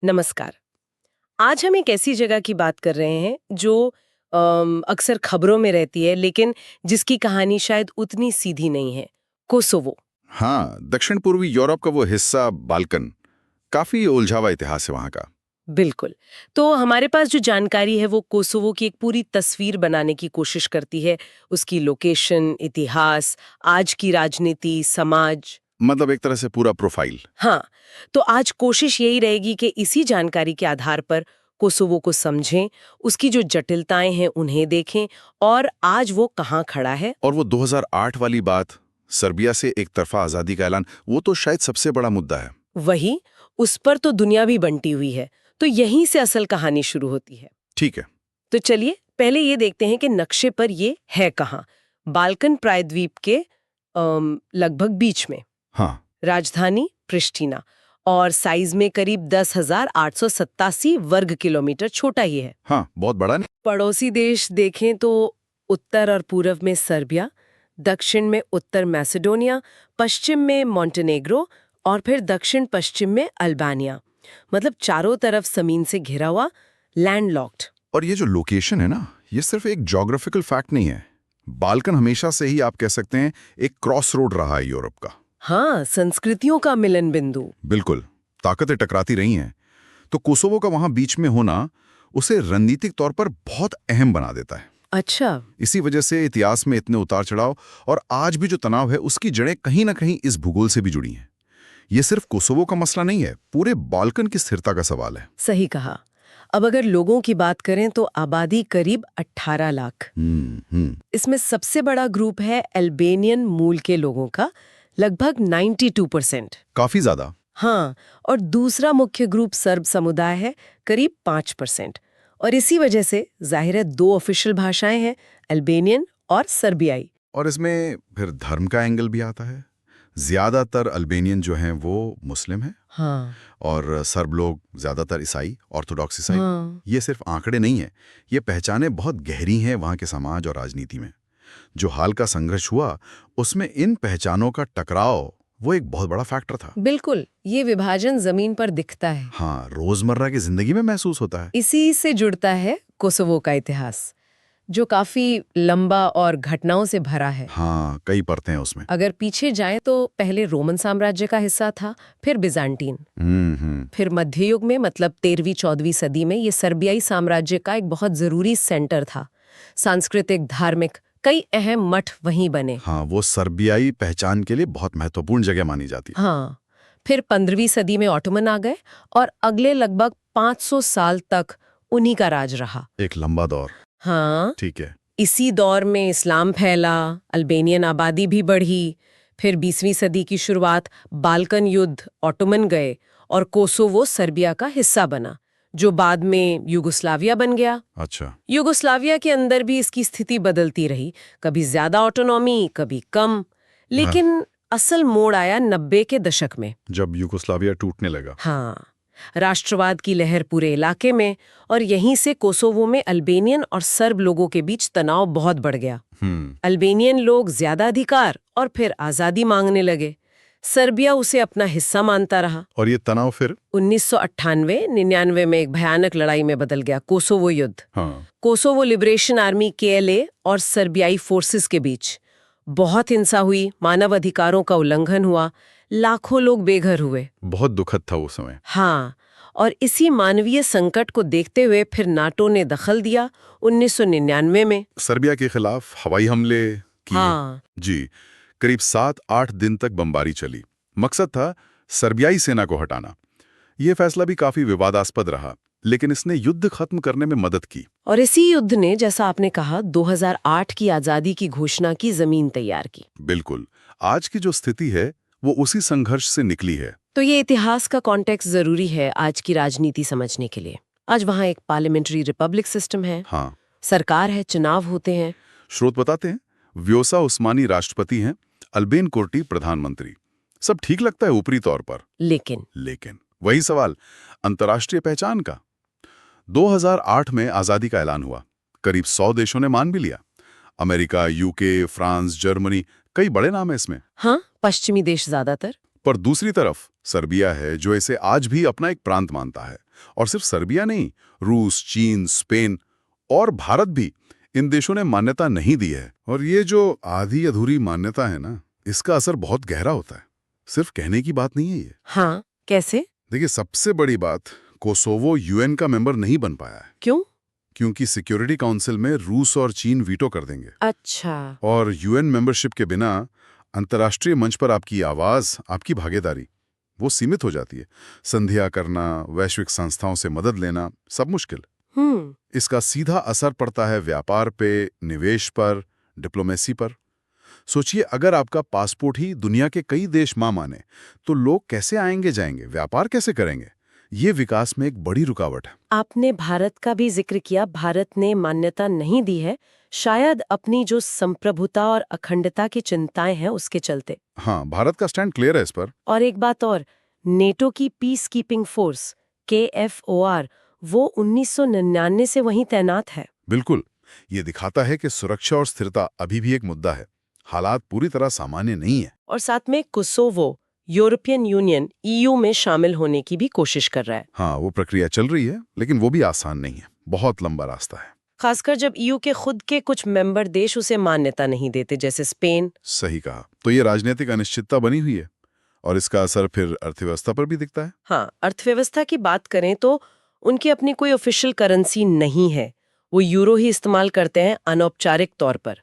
नमस्कार। आज हम एक ऐसी जगह की बात कर रहे हैं जो अक्सर खबरों में रहती है, लेकिन जिसकी कहानी शायद उतनी सीधी नहीं है। कोसोवो। हाँ, दक्षिण पूर्वी यूरोप का वो हिस्सा बाल्कन काफी उलझावा इतिहास है वहां का। बिल्कुल। तो हमारे पास जो जानकारी है वो कोसोवो की एक पूरी तस्वीर बनाने की कोशिश करती है। उसकी लोकेशन, इतिहास, आज की राजनीति, समाज। मतलब एक तरह से पूरा प्रोफाइल। हाँ, तो आज कोशिश यही रहेगी कि इसी जानकारी के आधार पर कोसोवो को समझें, उसकी जो जटिलताएं हैं उन्हें देखें और आज वो कहाँ खड़ा है। और वो 2008 वाली बात, सर्बिया से एक तरफा आजादी का ऐलान, वो तो शायद सबसे बड़ा मुद्दा है। वही, उस पर तो दुनिया भी बंटी हुई है। तो यहीं से असल कहानी शुरू होती है। ठीक है। तो चलिए पहले ये देखते हैं कि नक्शे पर ये है कहाँ। बाल्कन प्रायद्वीप के लगभग बीच में। हाँ। राजधानी प्रिश्तिना और साइज में करीब 10,887 वर्ग किलोमीटर, छोटा ही है। हाँ, बहुत बड़ा नहीं। पड़ोसी देश देखें तो उत्तर और पूर्व में सर्बिया, दक्षिण में उत्तर मैसेडोनिया, पश्चिम में मॉन्टेनेग्रो और फिर दक्षिण पश्चिम में अल्बानिया। मतलब चारों तरफ जमीन से घिरा हुआ, लैंडलॉक्ड। और ये जो लोकेशन है ना, ये सिर्फ एक ज्योग्राफिकल फैक्ट नहीं है। बाल्कन हमेशा से ही आप कह सकते हैं एक क्रॉस रोड रहा है यूरोप का। हाँ, संस्कृतियों का मिलन बिंदु। बिल्कुल, ताकतें टकराती रही हैं। तो कोसोवो का वहां बीच में होना उसे रणनीतिक तौर पर बहुत अहम बना देता है। अच्छा। इसी वजह से इतिहास में इतने उतार चढ़ाव और आज भी जो तनाव है उसकी जड़ें कहीं ना कहीं इस भूगोल से भी जुड़ी हैं। ये सिर्फ कोसोवो का मसला नहीं है, पूरे बाल्कन की स्थिरता का सवाल है। सही कहा। अब अगर लोगों की बात करें तो आबादी करीब 18 लाख। इसमें सबसे बड़ा ग्रुप है अल्बेनियन मूल के लोगों का, लगभग 92%। काफी ज्यादा। हाँ, और दूसरा मुख्य ग्रुप सर्ब समुदाय है, करीब 5%। और इसी वजह से जाहिर है दो ऑफिशियल भाषाएं हैं, अल्बेनियन और सर्बियाई। और इसमें फिर धर्म का एंगल भी आता है। ज्यादातर अल्बेनियन जो हैं वो मुस्लिम हैं। हाँ। और सर्ब लोग ज्यादातर ईसाई, ऑर्थोडॉक्स ईसाई। हाँ। ये सिर्फ आंकड़े नहीं है, ये पहचानें बहुत गहरी हैं वहां के समाज और राजनीति में। जो हाल का संघर्ष हुआ उसमें इन पहचानों का टकराव वो एक बहुत बड़ा फैक्टर था। बिल्कुल, ये विभाजन जमीन पर दिखता है। हाँ, रोजमर्रा की जिंदगी में महसूस होता है। इसी से जुड़ता है कोसोवो का इतिहास, जो काफी लंबा और घटनाओं से भरा है। हाँ, कई परतें हैं उसमें। अगर पीछे जाएं तो पहले रोमन साम्राज्य का हिस्सा था, फिर बिजांटीन, फिर मध्य युग में मतलब 13वीं-14वीं सदी में ये सर्बियाई साम्राज्य का एक बहुत जरूरी सेंटर था। सांस्कृतिक, धार्मिक कई अहम मठ वहीं बने। हाँ, वो सर्बियाई पहचान के लिए बहुत महत्वपूर्ण जगह मानी जाती है। हाँ, फिर 15वीं सदी में ऑटोमन आ गए और अगले लगभग 500 साल तक उन्हीं का राज रहा। एक लंबा दौर। हाँ, ठीक है। इसी दौर में इस्लाम फैला, अल्बेनियन आबादी भी बढ़ी। फिर 20वीं सदी की शुरुआत, बाल्कन युद्ध, ऑटोमन गए और कोसोवो सर्बिया का हिस्सा बना, जो बाद में युगोस्लाविया बन गया। अच्छा। युगोस्लाविया के अंदर भी इसकी स्थिति बदलती रही, कभी ज्यादा ऑटोनॉमी, कभी कम। लेकिन असल मोड़ आया 90 के दशक में, जब यूगोस्लाविया टूटने लगा। हाँ, राष्ट्रवाद की लहर पूरे इलाके में, और यहीं से कोसोवो में अल्बेनियन और सर्ब लोगों के बीच तनाव बहुत बढ़ गया। अल्बेनियन लोग ज्यादा अधिकार और फिर आजादी मांगने लगे। सर्बिया उसे अपना हिस्सा मानता रहा। और ये तनाव फिर 1998-99 में एक भयानक लड़ाई में बदल गया, कोसोवो युद्ध। हाँ। कोसोवो लिबरेशन आर्मी KLA और सर्बियाई फोर्सेस के बीच बहुत हिंसा हुई, मानव अधिकारों का उल्लंघन हुआ, लाखों लोग बेघर हुए। बहुत दुखद था उस समय। हाँ, और इसी मानवीय संकट को देखते हुए फिर नाटो ने दखल दिया 1999 में। सर्बिया के खिलाफ हवाई हमले किए। हाँ। जी, करीब 7-8 दिन तक बमबारी चली। मकसद था सर्बियाई सेना को हटाना। यह फैसला भी काफी विवादास्पद रहा, लेकिन इसने युद्ध खत्म करने में मदद की। और इसी युद्ध ने, जैसा आपने कहा, 2008 की आजादी की घोषणा की जमीन तैयार की। बिल्कुल, आज की जो स्थिति है वो उसी संघर्ष से निकली है। तो ये इतिहास का कॉन्टेक्स्ट जरूरी है आज की राजनीति समझने के लिए। आज वहाँ एक पार्लियामेंट्री रिपब्लिक सिस्टम है। हाँ। सरकार है, चुनाव होते हैं। स्रोत बताते हैं व्योसा उस्मानी राष्ट्रपति हैं, अल्बेन कोर्टी प्रधानमंत्री। सब ठीक लगता है ऊपरी तौर पर, लेकिन वही सवाल अंतर्राष्ट्रीय पहचान का। 2008 में आजादी का ऐलान हुआ, करीब 100 देशों ने मान भी लिया। अमेरिका, यूके, फ्रांस, जर्मनी, कई बड़े नाम है इसमें। हाँ, पश्चिमी देश ज्यादातर। पर दूसरी तरफ सर्बिया है जो इसे आज भी अपना एक प्रांत मानता है। और सिर्फ सर्बिया नहीं, रूस, चीन, स्पेन और भारत भी इन देशों ने मान्यता नहीं दी है। और ये जो आधी अधूरी मान्यता है ना, इसका असर बहुत गहरा होता है। सिर्फ कहने की बात नहीं है ये। हाँ, कैसे? देखिए, सबसे बड़ी बात, कोसोवो यूएन का मेंबर नहीं बन पाया है। क्यों? क्योंकि सिक्योरिटी काउंसिल में रूस और चीन वीटो कर देंगे। अच्छा। और यूएन मेंबरशिप के बिना अंतर्राष्ट्रीय मंच पर आपकी आवाज, आपकी भागीदारी वो सीमित हो जाती है। संधियां करना, वैश्विक संस्थाओं से मदद लेना, सब मुश्किल। इसका सीधा असर पड़ता है व्यापार पे, निवेश पर, डिप्लोमेसी पर। सोचिए, अगर आपका पासपोर्ट ही दुनिया के कई देश माने, तो लोग कैसे आएंगे जाएंगे, व्यापार कैसे करेंगे? ये विकास में एक बड़ी रुकावट है। आपने भारत का भी जिक्र किया। भारत ने मान्यता नहीं दी है, शायद अपनी जो संप्रभुता और अखंडता की चिंताएं हैं उसके चलते। हाँ, भारत का स्टैंड क्लियर है इस पर। और एक बात और, नेटो की पीस कीपिंग फोर्स KFOR वो 1999 से वहीं तैनात है। बिल्कुल, ये दिखाता है कि सुरक्षा और स्थिरता अभी भी एक मुद्दा है। हालात पूरी तरह सामान्य नहीं है। और साथ में कोसोवो यूरोपियन यूनियन EU में शामिल होने की भी कोशिश कर रहा है। हाँ, वो प्रक्रिया चल रही है, लेकिन वो भी आसान नहीं है। बहुत लंबा रास्ता है, खासकर जब EU के खुद के कुछ मेंबर देश उसे मान्यता नहीं देते, जैसे स्पेन। सही कहा। तो ये राजनीतिक अनिश्चितता बनी हुई है और इसका असर फिर अर्थव्यवस्था पर भी दिखता है। हाँ, अर्थव्यवस्था की बात करें तो उनकी अपनी कोई ऑफिशियल करेंसी नहीं है। वो यूरो ही इस्तेमाल करते हैं अनौपचारिक तौर पर।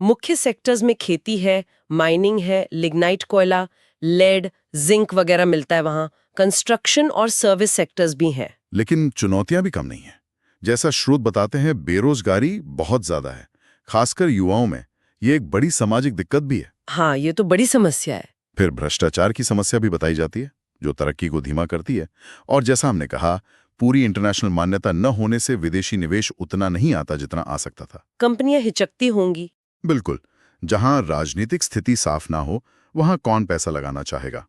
मुख्य सेक्टर्स में खेती है, माइनिंग है, लिग्नाइट कोयला, लेड, जिंक वगैरह मिलता है वहाँ। कंस्ट्रक्शन और सर्विस सेक्टर्स भी हैं। लेकिन चुनौतियां भी कम नहीं है। जैसा स्रोत बताते हैं, बेरोजगारी बहुत ज्यादा है, खासकर युवाओं में। ये एक बड़ी सामाजिक दिक्कत भी है। हाँ, ये तो बड़ी समस्या है। फिर भ्रष्टाचार की समस्या भी बताई जाती है, जो तरक्की को धीमा करती है। और जैसा हमने कहा, पूरी इंटरनेशनल मान्यता न होने से विदेशी निवेश उतना नहीं आता जितना आ सकता था। कंपनियां हिचकती होंगी। बिल्कुल, जहां राजनीतिक स्थिति साफ ना हो, वहां कौन पैसा लगाना चाहेगा?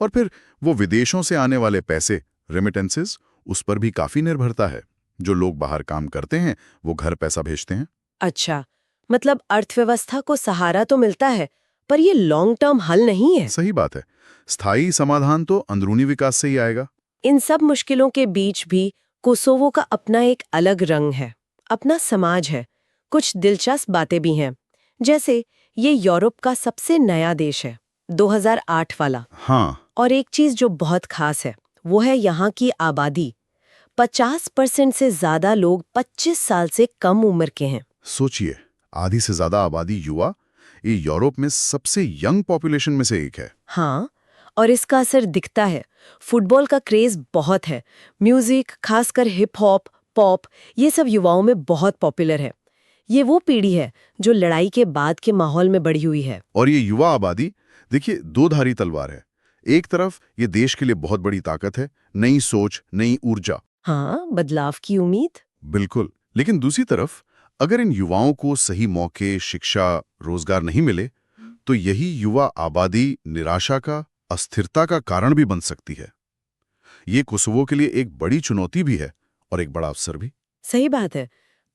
और फिर वो विदेशों से आने वाले पैसे, रेमिटेंसेस, उस पर भी काफी निर्भरता है। जो लोग बाहर काम करते हैं, वो घर पैसा भेजते हैं। अच्छा, मतलब अर्थव्यवस्था को सहारा तो मिलता है, पर ये लॉन्ग टर्म हल नहीं है। सही बात है। स्थायी समाधान तो अंदरूनी विकास से ही आएगा। इन सब मुश्किलों के बीच भी कोसोवो का अपना एक अलग रंग है, अपना समाज है। कुछ दिलचस्प बातें भी हैं, जैसे ये यूरोप का सबसे नया देश है, 2008 वाला। हाँ। और एक चीज जो बहुत खास है, वो है यहाँ की आबादी। 50% से ज्यादा लोग 25 साल से कम उम्र के हैं। सोचिए, आधी से ज्यादा आबादी युवा। ये यूरोप में सबसे यंग पॉपुलेशन में से एक है। हाँ, और इसका असर दिखता है। फुटबॉल का क्रेज बहुत है। म्यूजिक, खासकर हिप हॉप, पॉप, ये सब युवाओं में बहुत पॉपुलर है। ये वो पीढ़ी है जो लड़ाई के बाद के माहौल में बढ़ी हुई है। और ये युवा आबादी, देखिए, दो धारी तलवार है। एक तरफ ये देश के लिए बहुत बड़ी ताकत है, नई सोच, नई ऊर्जा। हाँ, बदलाव की उम्मीद। बिल्कुल। लेकिन दूसरी तरफ, अगर इन युवाओं को सही मौके, शिक्षा, रोजगार नहीं मिले, तो यही युवा आबादी निराशा का, अस्थिरता का कारण भी बन सकती है। ये कोसोवो के लिए एक बड़ी चुनौती भी है और एक बड़ा अवसर भी। सही बात है।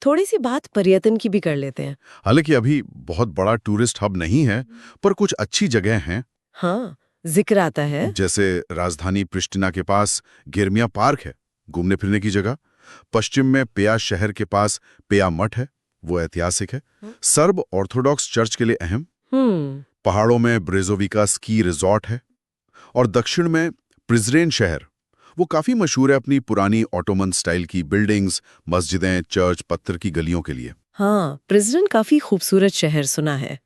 थोड़ी सी बात पर्यटन की भी कर लेते हैं। हालांकि अभी बहुत बड़ा टूरिस्ट हब नहीं है, पर कुछ अच्छी जगह हैं। हाँ, जिक्र आता है। जैसे राजधानी प्रिस्टिना के पास गेरमिया पार्क है, घूमने फिरने की जगह। पश्चिम में पेया शहर के पास पेया मठ है, वो ऐतिहासिक है, सर्ब ऑर्थोडॉक्स चर्च के लिए अहम। पहाड़ों में ब्रेजोविका स्की रिजॉर्ट है। और दक्षिण में प्रिज्रेन शहर, वो काफी मशहूर है अपनी पुरानी ऑटोमन स्टाइल की बिल्डिंग्स, मस्जिदें, चर्च, पत्थर की गलियों के लिए। हाँ, प्रिज्रेन काफी खूबसूरत शहर सुना है।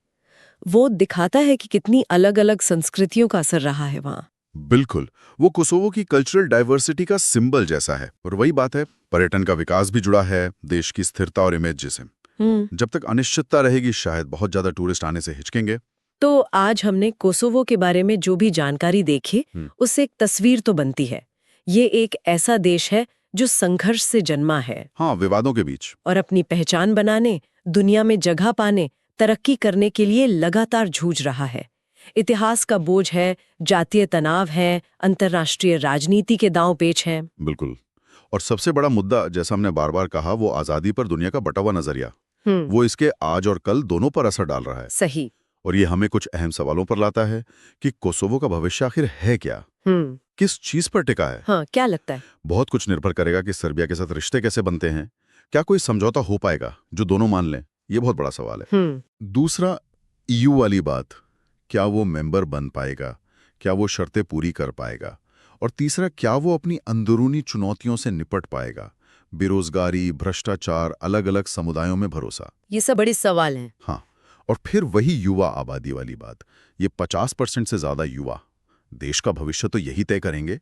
वो दिखाता है कि कितनी अलग अलग संस्कृतियों का असर रहा है वहाँ। बिल्कुल, वो कोसोवो की कल्चरल डाइवर्सिटी का सिंबल जैसा है। और वही बात है, पर्यटन का विकास भी जुड़ा है देश की स्थिरता और इमेज से। जब तक अनिश्चितता रहेगी, शायद बहुत ज्यादा टूरिस्ट आने से हिचकेंगे। तो आज हमने कोसोवो के बारे में जो भी जानकारी देखी, उससे एक तस्वीर तो बनती है। ये एक ऐसा देश है जो संघर्ष से जन्मा है। हाँ, विवादों के बीच। और अपनी पहचान बनाने, दुनिया में जगह पाने, तरक्की करने के लिए लगातार जूझ रहा है। इतिहास का बोझ है, जातीय तनाव है, अंतर्राष्ट्रीय राजनीति के दांव पेच हैं। बिल्कुल। और सबसे बड़ा मुद्दा, जैसा हमने बार बार कहा, वो आजादी पर दुनिया का बटा हुआ नजरिया। वो इसके आज और कल दोनों पर असर डाल रहा है। सही। और ये हमें कुछ अहम सवालों पर लाता है कि कोसोवो का भविष्य आखिर है क्या। किस चीज पर टिका है? हाँ, क्या लगता है? बहुत कुछ निर्भर करेगा कि सर्बिया के साथ रिश्ते कैसे बनते हैं। क्या कोई समझौता हो पाएगा जो दोनों मान लें? ये बहुत बड़ा सवाल है। दूसरा, ईयू वाली बात, क्या वो मेंबर बन पाएगा? क्या वो शर्तें पूरी कर पाएगा? और तीसरा, क्या वो अपनी अंदरूनी चुनौतियों से निपट पाएगा? बेरोजगारी, भ्रष्टाचार, अलग अलग समुदायों में भरोसा। ये सब बड़े सवाल हैं। हाँ, और फिर वही युवा आबादी वाली बात। ये 50% से ज्यादा युवा देश का भविष्य तो यही तय करेंगे।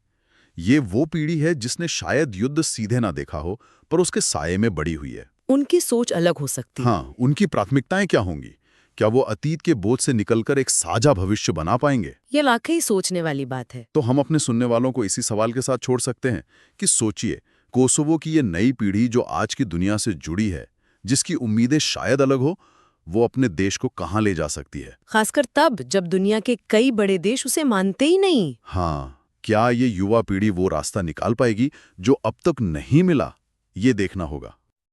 ये वो पीढ़ी है जिसने शायद युद्ध सीधे ना देखा हो, पर उसके साये में बड़ी हुई है। उनकी सोच अलग हो सकती है। हाँ, उनकी प्राथमिकताएं क्या होंगी? क्या वो अतीत के बोझ से निकलकर एक साझा भविष्य बना पाएंगे? ये वाकई सोचने वाली बात है। तो हम अपने सुनने वालों को इसी सवाल के साथ छोड़ सकते हैं कि सोचिए, कोसोवो की ये नई पीढ़ी जो आज की दुनिया से जुड़ी है, जिसकी उम्मीदें शायद अलग हो, वो अपने देश को कहाँ ले जा सकती है? खासकर तब जब दुनिया के कई बड़े देश उसे मानते ही नहीं। हाँ, क्या ये युवा पीढ़ी वो रास्ता निकाल पाएगी जो अब तक नहीं मिला? ये देखना होगा।